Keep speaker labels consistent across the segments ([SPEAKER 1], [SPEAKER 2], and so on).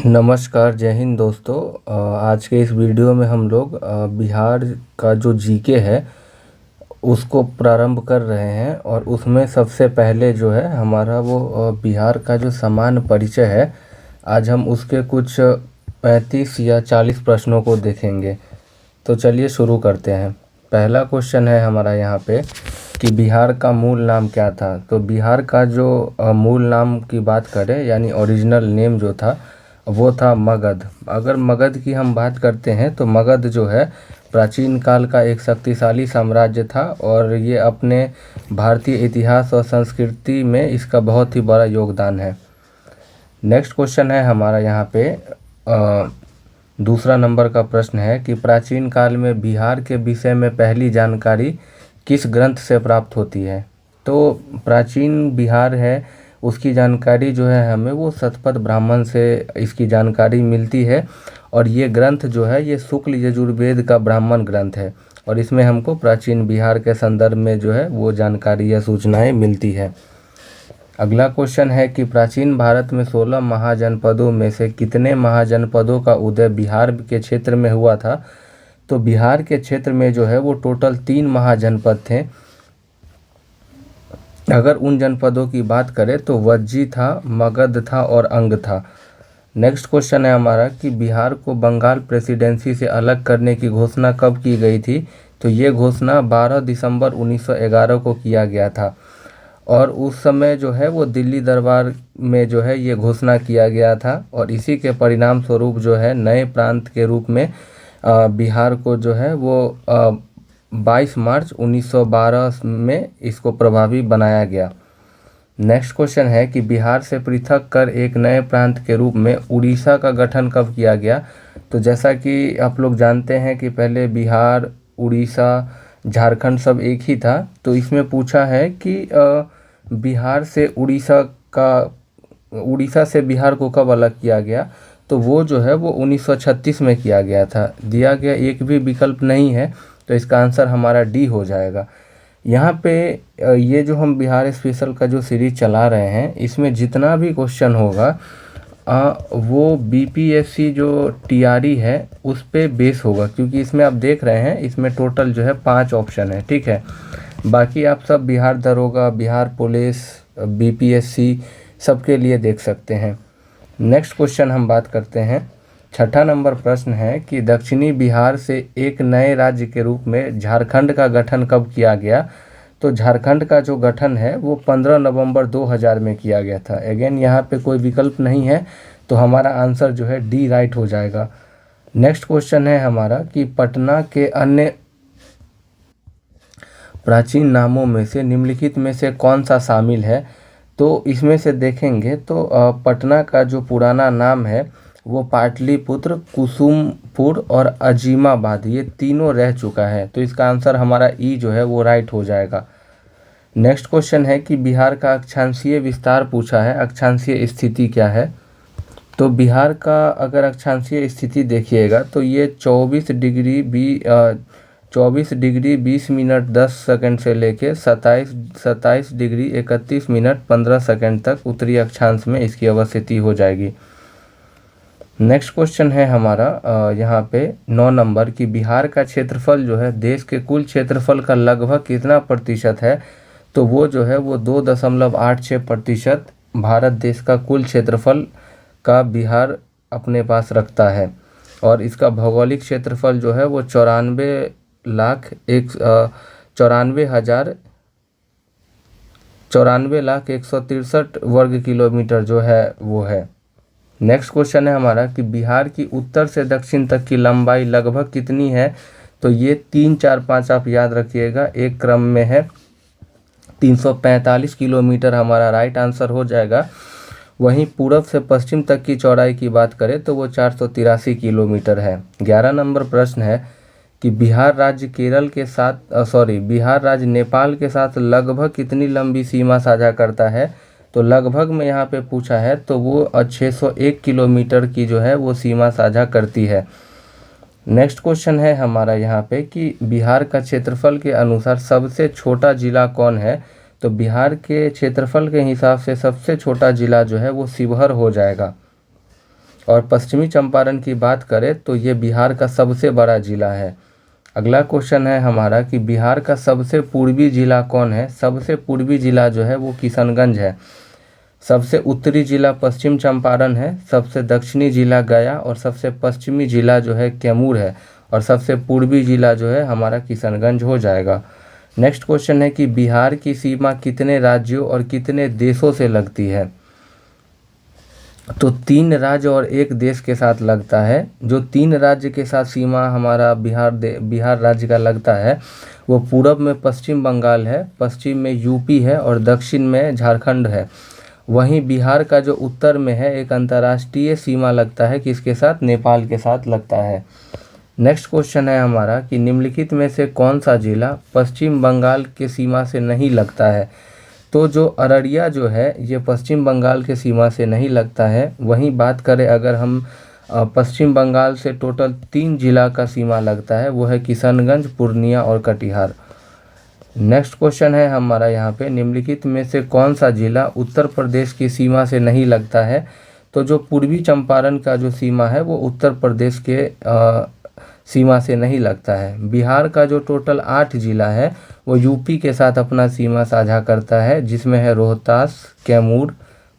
[SPEAKER 1] नमस्कार, जय हिंद दोस्तों। आज के इस वीडियो में हम लोग बिहार का जो जीके है उसको प्रारंभ कर रहे हैं और उसमें सबसे पहले जो है हमारा वो बिहार का जो सामान्य परिचय है, आज हम उसके कुछ 35 या 40 प्रश्नों को देखेंगे। तो चलिए शुरू करते हैं। पहला क्वेश्चन है हमारा यहाँ पे कि बिहार का मूल नाम क्या था। तो बिहार का जो मूल नाम की बात करें यानी ओरिजिनल नेम जो था वो था मगध। अगर मगध की हम बात करते हैं तो मगध जो है प्राचीन काल का एक शक्तिशाली साम्राज्य था और ये अपने भारतीय इतिहास और संस्कृति में इसका बहुत ही बड़ा योगदान है। नेक्स्ट क्वेश्चन है हमारा यहाँ पे दूसरा नंबर का प्रश्न है कि प्राचीन काल में बिहार के विषय में पहली जानकारी किस ग्रंथ से प्राप्त होती है। तो प्राचीन बिहार है उसकी जानकारी जो है हमें वो शतपथ ब्राह्मण से इसकी जानकारी मिलती है और ये ग्रंथ जो है ये शुक्ल यजुर्वेद का ब्राह्मण ग्रंथ है और इसमें हमको प्राचीन बिहार के संदर्भ में जो है वो जानकारी या सूचनाएं मिलती है। अगला क्वेश्चन है कि प्राचीन भारत में 16 महाजनपदों में से कितने महाजनपदों का उदय बिहार के क्षेत्र में हुआ था। तो बिहार के क्षेत्र में जो है वो टोटल 3 महाजनपद थे। अगर उन जनपदों की बात करें तो वज्जी था, मगध था और अंग था। नेक्स्ट क्वेश्चन है हमारा कि बिहार को बंगाल प्रेसिडेंसी से अलग करने की घोषणा कब की गई थी। तो ये घोषणा 12 दिसंबर 1911 को किया गया था और उस समय जो है वो दिल्ली दरबार में जो है ये घोषणा किया गया था और इसी के परिणाम स्वरूप जो है नए प्रांत के रूप में बिहार को जो है वो 22 मार्च 1912 में इसको प्रभावी बनाया गया। नेक्स्ट क्वेश्चन है कि बिहार से पृथक कर एक नए प्रांत के रूप में उड़ीसा का गठन कब किया गया। तो जैसा कि आप लोग जानते हैं कि पहले बिहार, उड़ीसा, झारखंड सब एक ही था। तो इसमें पूछा है कि बिहार से उड़ीसा से बिहार को कब अलग किया गया। तो वो जो है वो 1936 में किया गया था। दिया गया एक भी विकल्प नहीं है तो इसका आंसर हमारा डी हो जाएगा। यहाँ पे ये जो हम बिहार स्पेशल का जो सीरीज चला रहे हैं इसमें जितना भी क्वेश्चन होगा वो बीपीएससी जो टीआरई है उस पे बेस होगा, क्योंकि इसमें आप देख रहे हैं इसमें टोटल जो है 5 ऑप्शन है, ठीक है। बाकी आप सब बिहार दरोगा, बिहार पुलिस, बीपीएससी सबके लिए देख सकते हैं। नेक्स्ट क्वेश्चन हम बात करते हैं। छठा नंबर प्रश्न है कि दक्षिणी बिहार से एक नए राज्य के रूप में झारखंड का गठन कब किया गया। तो झारखंड का जो गठन है वो 15 नवंबर 2000 में किया गया था। अगेन यहाँ पे कोई विकल्प नहीं है तो हमारा आंसर जो है डी राइट हो जाएगा। नेक्स्ट क्वेश्चन है हमारा कि पटना के अन्य प्राचीन नामों में से निम्नलिखित में से कौन सा शामिल है। तो इसमें से देखेंगे तो पटना का जो पुराना नाम है वो पाटलिपुत्र, कुसुमपुर और अजीमाबाद, ये तीनों रह चुका है। तो इसका आंसर हमारा ई जो है वो राइट हो जाएगा। नेक्स्ट क्वेश्चन है कि बिहार का अक्षांशीय विस्तार पूछा है, अक्षांशीय स्थिति क्या है। तो बिहार का अगर अक्षांशीय स्थिति देखिएगा तो ये 24 डिग्री 20 मिनट 10 सेकंड से लेके 27 डिग्री 31 मिनट 15 सेकंड तक उत्तरी अक्षांश में इसकी अवस्थिति हो जाएगी। नेक्स्ट क्वेश्चन है हमारा यहाँ पे 9 नंबर कि बिहार का क्षेत्रफल जो है देश के कुल क्षेत्रफल का लगभग कितना प्रतिशत है। तो वो जो है वो 2.86% भारत देश का कुल क्षेत्रफल का बिहार अपने पास रखता है और इसका भौगोलिक क्षेत्रफल जो है वो 94,163 वर्ग किलोमीटर जो है वो है। नेक्स्ट क्वेश्चन है हमारा कि बिहार की उत्तर से दक्षिण तक की लंबाई लगभग कितनी है। तो ये 3, 4, 5 आप याद रखिएगा, एक क्रम में है। 345 किलोमीटर हमारा राइट आंसर हो जाएगा। वहीं पूरब से पश्चिम तक की चौड़ाई की बात करें तो वो 483 किलोमीटर है। 11 नंबर प्रश्न है कि बिहार राज्य बिहार राज्य नेपाल के साथ लगभग कितनी लंबी सीमा साझा करता है। तो लगभग में यहाँ पे पूछा है तो वो 601 किलोमीटर की जो है वो सीमा साझा करती है। नेक्स्ट क्वेश्चन है हमारा यहाँ पे कि बिहार का क्षेत्रफल के अनुसार सबसे छोटा जिला कौन है। तो बिहार के क्षेत्रफल के हिसाब से सबसे छोटा जिला जो है वो शिवहर हो जाएगा। और पश्चिमी चंपारण की बात करें तो ये बिहार का सबसे बड़ा ज़िला है। अगला क्वेश्चन है हमारा कि बिहार का सबसे पूर्वी ज़िला कौन है। सबसे पूर्वी ज़िला जो है वो किशनगंज है। सबसे उत्तरी ज़िला पश्चिम चंपारण है। सबसे दक्षिणी ज़िला गया और सबसे पश्चिमी ज़िला जो है कैमूर है। और सबसे पूर्वी ज़िला जो है हमारा किशनगंज हो जाएगा। नेक्स्ट क्वेश्चन है कि बिहार की सीमा कितने राज्यों और कितने देशों से लगती है। तो 3 राज्य और 1 देश के साथ लगता है। जो 3 राज्य के साथ सीमा हमारा बिहार राज्य का लगता है वो पूरब में पश्चिम बंगाल है, पश्चिम में यूपी है और दक्षिण में झारखंड है। वहीं बिहार का जो उत्तर में है एक अंतर्राष्ट्रीय सीमा लगता है किसके साथ, नेपाल के साथ लगता है। नेक्स्ट क्वेश्चन है हमारा कि निम्नलिखित में से कौन सा जिला पश्चिम बंगाल के सीमा से नहीं लगता है। तो जो अररिया जो है ये पश्चिम बंगाल के सीमा से नहीं लगता है। वहीं बात करें अगर हम पश्चिम बंगाल से टोटल 3 जिला का सीमा लगता है, वो है किशनगंज, पूर्णिया और कटिहार। नेक्स्ट क्वेश्चन है हमारा यहाँ पे निम्नलिखित में से कौन सा जिला उत्तर प्रदेश की सीमा से नहीं लगता है। तो जो पूर्वी चंपारण का जो सीमा है वो उत्तर प्रदेश के सीमा से नहीं लगता है। बिहार का जो टोटल 8 जिला है वो यूपी के साथ अपना सीमा साझा करता है, जिसमें है रोहतास, कैमूर,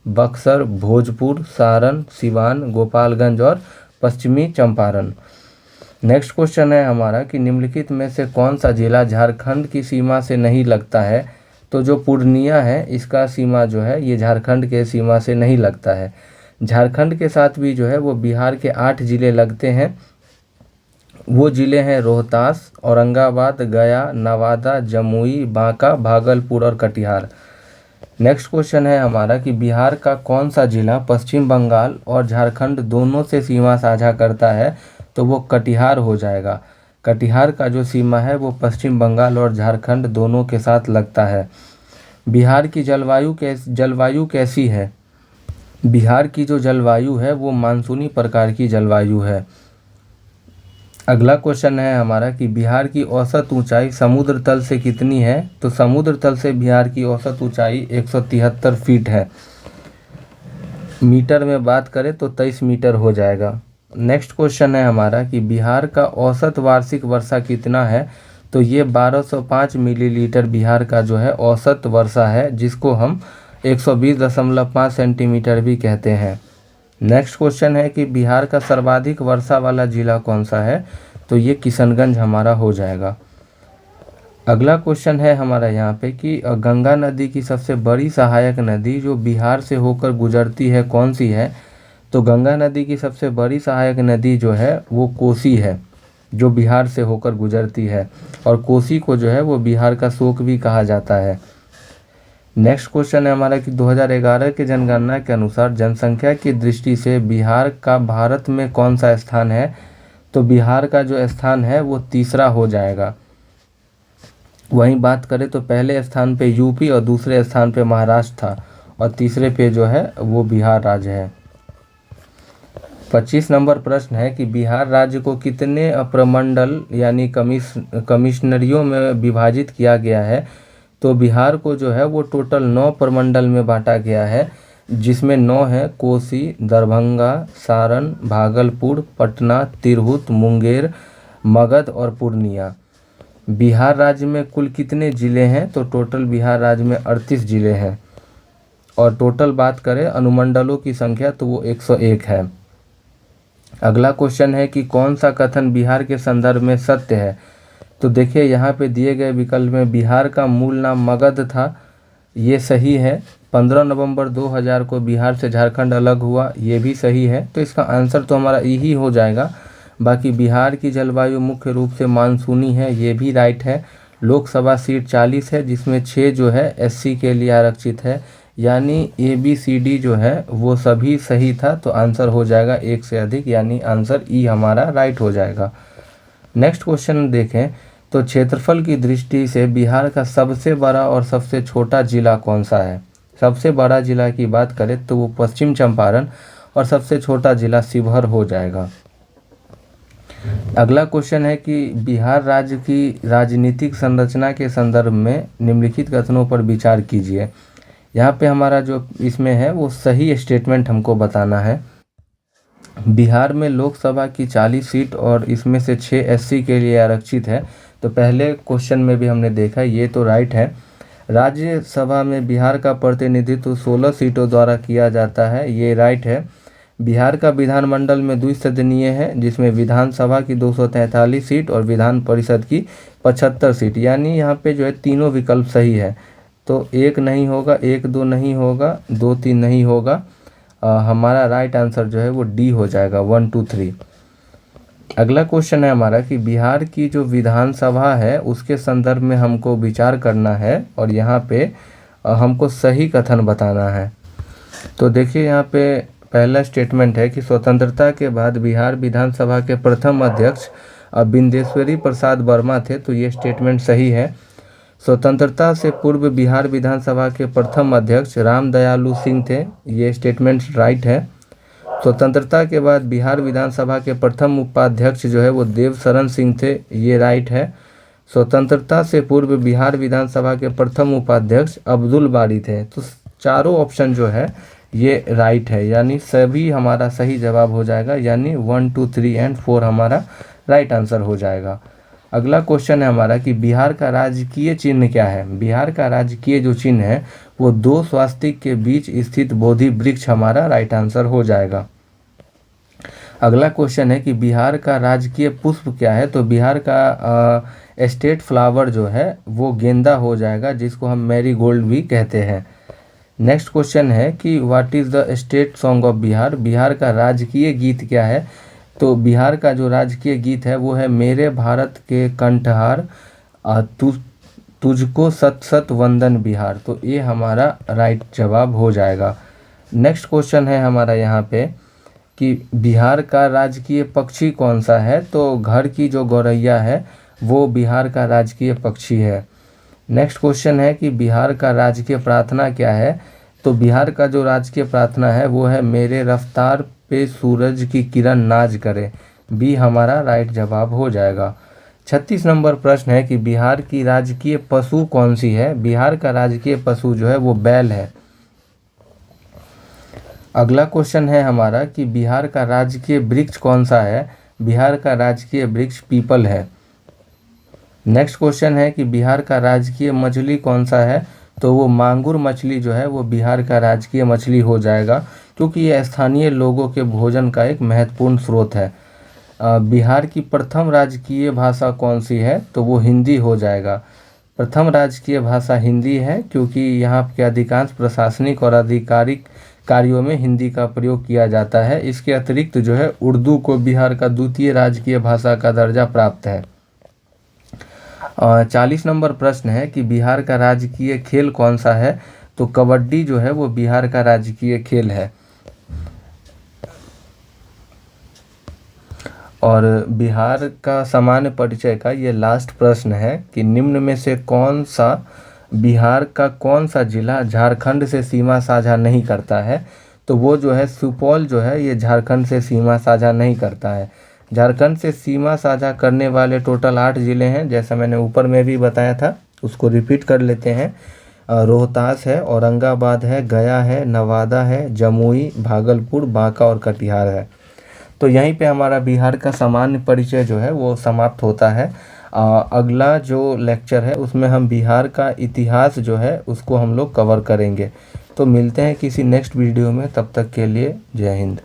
[SPEAKER 1] बक्सर, भोजपुर, सारण, सिवान, गोपालगंज और पश्चिमी चंपारण। नेक्स्ट क्वेश्चन है हमारा कि निम्नलिखित में से कौन सा जिला झारखंड की सीमा से नहीं लगता है। तो जो पूर्णिया है इसका सीमा जो है ये झारखंड के सीमा से नहीं लगता है। झारखंड के साथ भी जो है वो बिहार के 8 जिले लगते हैं। वो ज़िले हैं रोहतास, औरंगाबाद, गया, नवादा, जमुई, बांका, भागलपुर और कटिहार। नेक्स्ट क्वेश्चन है हमारा कि बिहार का कौन सा ज़िला पश्चिम बंगाल और झारखंड दोनों से सीमा साझा करता है। तो वो कटिहार हो जाएगा। कटिहार का जो सीमा है वो पश्चिम बंगाल और झारखंड दोनों के साथ लगता है। बिहार की जलवायु कैसी है। बिहार की जो जलवायु है वो मानसूनी प्रकार की जलवायु है। अगला क्वेश्चन है हमारा कि बिहार की औसत ऊंचाई समुद्र तल से कितनी है। तो समुद्र तल से बिहार की औसत ऊंचाई 173 फीट है। मीटर में बात करें तो 23 मीटर हो जाएगा। नेक्स्ट क्वेश्चन है हमारा कि बिहार का औसत वार्षिक वर्षा कितना है। तो ये 1205 मिलीलीटर बिहार का जो है औसत वर्षा है, जिसको हम 120.5 सेंटीमीटर भी कहते हैं। नेक्स्ट क्वेश्चन है कि बिहार का सर्वाधिक वर्षा वाला ज़िला कौन सा है। तो ये किशनगंज हमारा हो जाएगा। अगला क्वेश्चन है हमारा यहाँ पे कि गंगा नदी की सबसे बड़ी सहायक नदी जो बिहार से होकर गुजरती है कौन सी है। तो गंगा नदी की सबसे बड़ी सहायक नदी जो है वो कोसी है, जो बिहार से होकर गुजरती है। और कोसी को जो है वो बिहार का शोक भी कहा जाता है। नेक्स्ट क्वेश्चन है हमारा कि 2011 के जनगणना के अनुसार जनसंख्या की दृष्टि से बिहार का भारत में कौन सा स्थान है। तो बिहार का जो स्थान है वो तीसरा हो जाएगा। वहीं बात करें तो पहले स्थान पे यूपी और दूसरे स्थान पे महाराष्ट्र था और तीसरे पे जो है वो बिहार राज्य है। 25 नंबर प्रश्न है कि बिहार राज्य को कितने प्रमंडल यानी कमिश्नरियों में विभाजित किया गया है। तो बिहार को जो है वो टोटल 9 प्रमंडल में बांटा गया है, जिसमें 9 है कोसी, दरभंगा, सारण, भागलपुर, पटना, तिरहुत, मुंगेर, मगध और पूर्णिया। बिहार राज्य में कुल कितने ज़िले हैं। तो टोटल बिहार राज्य में 38 ज़िले हैं। और टोटल बात करें अनुमंडलों की संख्या तो वो 101 है। अगला क्वेश्चन है कि कौन सा कथन बिहार के संदर्भ में सत्य है। तो देखिए यहाँ पे दिए गए विकल्प में बिहार का मूल नाम मगध था, ये सही है। 15 नवंबर 2000 को बिहार से झारखंड अलग हुआ, ये भी सही है। तो इसका आंसर तो हमारा यही हो जाएगा। बाकी बिहार की जलवायु मुख्य रूप से मानसूनी है, ये भी राइट है। लोकसभा सीट 40 है, जिसमें 6 जो है SC के लिए आरक्षित है, यानी ABCD जो है वो सभी सही था। तो आंसर हो जाएगा 1 से अधिक, यानी आंसर E हमारा राइट हो जाएगा। नेक्स्ट क्वेश्चन देखें तो क्षेत्रफल की दृष्टि से बिहार का सबसे बड़ा और सबसे छोटा जिला कौन सा है। सबसे बड़ा जिला की बात करें तो वो पश्चिम चंपारण और सबसे छोटा जिला शिवहर हो जाएगा। अगला क्वेश्चन है कि बिहार राज्य की राजनीतिक संरचना के संदर्भ में निम्नलिखित कथनों पर विचार कीजिए। यहाँ पे हमारा जो इसमें है वो सही स्टेटमेंट हमको बताना है। बिहार में लोकसभा की 40 सीट और इसमें से 6 एससी के लिए आरक्षित है। तो पहले क्वेश्चन में भी हमने देखा, ये तो राइट है। राज्यसभा में बिहार का प्रतिनिधित्व 16 सीटों द्वारा किया जाता है, ये राइट है। बिहार का विधानमंडल में द्विसदनीय है, जिसमें विधानसभा की 243 सीट और विधान परिषद की 75 सीट, यानी यहाँ पे जो है तीनों विकल्प सही है। तो 1 नहीं होगा, 1, 2 नहीं होगा, 2, 3 नहीं होगा। हमारा राइट आंसर जो है वो डी हो जाएगा, 1, 2, 3। अगला क्वेश्चन है हमारा कि बिहार की जो विधानसभा है उसके संदर्भ में हमको विचार करना है और यहाँ पे हमको सही कथन बताना है। तो देखिए यहाँ पे पहला स्टेटमेंट है कि स्वतंत्रता के बाद बिहार विधानसभा के प्रथम अध्यक्ष बिंदेश्वरी प्रसाद वर्मा थे। तो ये स्टेटमेंट सही है। स्वतंत्रता से पूर्व बिहार विधानसभा के प्रथम अध्यक्ष रामदयालु सिंह थे, ये स्टेटमेंट राइट है। स्वतंत्रता के बाद बिहार विधानसभा के प्रथम उपाध्यक्ष जो है वो देवशरण सिंह थे, ये राइट है। स्वतंत्रता से पूर्व बिहार विधानसभा के प्रथम उपाध्यक्ष अब्दुल बारी थे। तो चारों ऑप्शन जो है ये राइट है, यानी सभी हमारा सही जवाब हो जाएगा, यानी 1, 2, 3 एंड 4 हमारा राइट आंसर हो जाएगा। अगला क्वेश्चन है हमारा कि बिहार का राजकीय चिन्ह क्या है। बिहार का राजकीय जो चिन्ह है वो 2 स्वास्तिक के बीच स्थित बोधि वृक्ष हमारा राइट आंसर हो जाएगा। अगला क्वेश्चन है कि बिहार का राजकीय पुष्प क्या है। तो बिहार का स्टेट फ्लावर जो है वो गेंदा हो जाएगा, जिसको हम मैरीगोल्ड भी कहते हैं। नेक्स्ट क्वेश्चन है कि what is the state song of Bihar. Bihar का राजकीय गीत क्या है। तो बिहार का जो राजकीय गीत है वो है मेरे भारत के कंठहार तुझको सत सत वंदन बिहार। तो ये हमारा राइट जवाब हो जाएगा। नेक्स्ट क्वेश्चन है हमारा यहाँ पे कि बिहार का राजकीय पक्षी कौन सा है। तो घर की जो गौरैया है वो बिहार का राजकीय पक्षी है। नेक्स्ट क्वेश्चन है कि बिहार का राजकीय प्रार्थना क्या है। तो बिहार का जो राजकीय प्रार्थना है वो है मेरे रफ्तार पे सूरज की किरण नाज करे, बी हमारा राइट जवाब हो जाएगा। 36 नंबर प्रश्न है कि बिहार की राजकीय पशु कौन सी है। बिहार का राजकीय पशु जो है वो बैल है। अगला क्वेश्चन है हमारा कि बिहार का राजकीय वृक्ष कौन सा है। बिहार का राजकीय वृक्ष पीपल है। नेक्स्ट क्वेश्चन है कि बिहार का राजकीय मछली कौन सा है। तो वो मांगुर मछली जो है वो बिहार का राजकीय मछली हो जाएगा, क्योंकि यह स्थानीय लोगों के भोजन का एक महत्वपूर्ण स्रोत है। बिहार की प्रथम राजकीय भाषा कौन सी है। तो वो हिंदी हो जाएगा। प्रथम राजकीय भाषा हिंदी है, क्योंकि यहाँ के अधिकांश प्रशासनिक और आधिकारिक कार्यों में हिंदी का प्रयोग किया जाता है। इसके अतिरिक्त जो है उर्दू को बिहार का द्वितीय राजकीय भाषा का दर्जा प्राप्त है। 40 नंबर प्रश्न है कि बिहार का राजकीय खेल कौन सा है। तो कबड्डी जो है वो बिहार का राजकीय खेल है। और बिहार का सामान्य परिचय का ये लास्ट प्रश्न है कि निम्न में से कौन सा बिहार का कौन सा जिला झारखंड से सीमा साझा नहीं करता है। तो वो जो है सुपौल जो है ये झारखंड से सीमा साझा नहीं करता है। झारखंड से सीमा साझा करने वाले टोटल 8 ज़िले हैं, जैसा मैंने ऊपर में भी बताया था, उसको रिपीट कर लेते हैं। रोहतास है, औरंगाबाद है, गया है, नवादा है, जमुई, भागलपुर, बांका और कटिहार है। तो यहीं पे हमारा बिहार का सामान्य परिचय जो है वो समाप्त होता है। अगला जो लेक्चर है उसमें हम बिहार का इतिहास जो है उसको हम लोग कवर करेंगे। तो मिलते हैं किसी नेक्स्ट वीडियो में, तब तक के लिए जय हिंद।